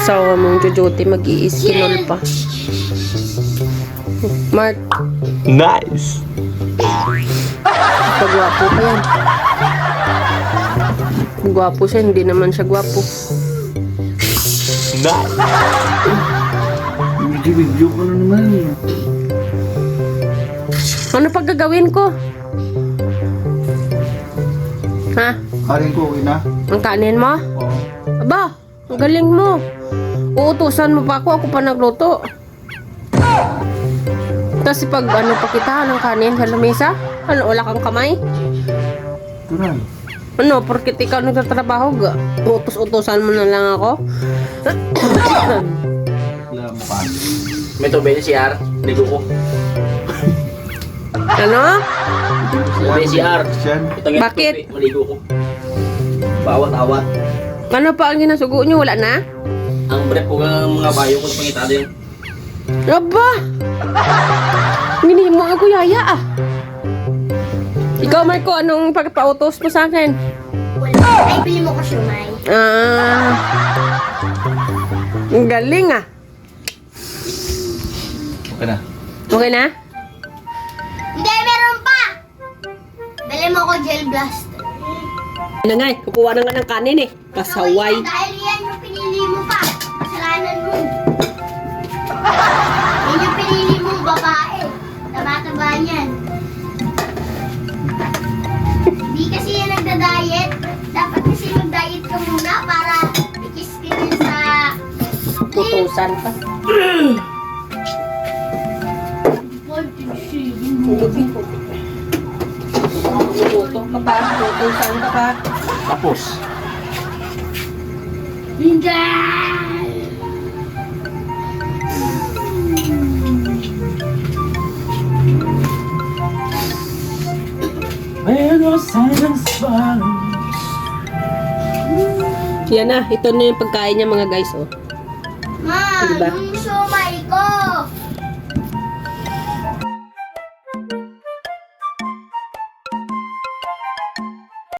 Sawa mong Jojote mag-i-iskinol pa. Mark, Nice! pagwapo pa yan. Gwapo siya, hindi naman siya gwapo. Nice! Video ko na naman. Ano pag gagawin ko? Ha? Karin ko, okay na? Ang kanin mo? Oo. Aba, ang galing mo. Uutusan mo pa ako pa nagluto. Tapos pag ano pa kita ng kanin sa lamesa, ano, wala kang kamay? Turan. Ano, porkit ikaw nagtatrabaho, utos-utosan mo na lang ako? Lampan. May tubig na CR, ligo ko. Ano? Tubig CR. Siyan. Bakit? Maligo ko. Bawat-awat. Ano pa ang ginasugo nyo? Wala na? Ang brief ko ng mga bayo ko sa pangitado yung Aba! Hindi mo ako yaya ah. Ikaw, Marco, anong pagpautos mo sa akin? Wala. Ay, bili mo ko siumay. Ah, ang galing ah. Okay na. Okay na? Hindi, meron pa! Bili mo ko gel blast. Ano nga eh, kukuha na nga ng kanin eh. Pasaway. Dahil yan yung pinili mo pa. Kasalanan mo. Yan yung pinili mong babae. Taba-taba niyan. Hindi kasi yan nagda-diet. Dapat kasi mag-diet ka muna para ikis ka din sa... Tutusan pa. Tututo ka pa. Tutusan ka pa. tapos. Linda! Yan na, ito na yung pagkain niya mga guys oh. Ma, Diba? yung siumay ko!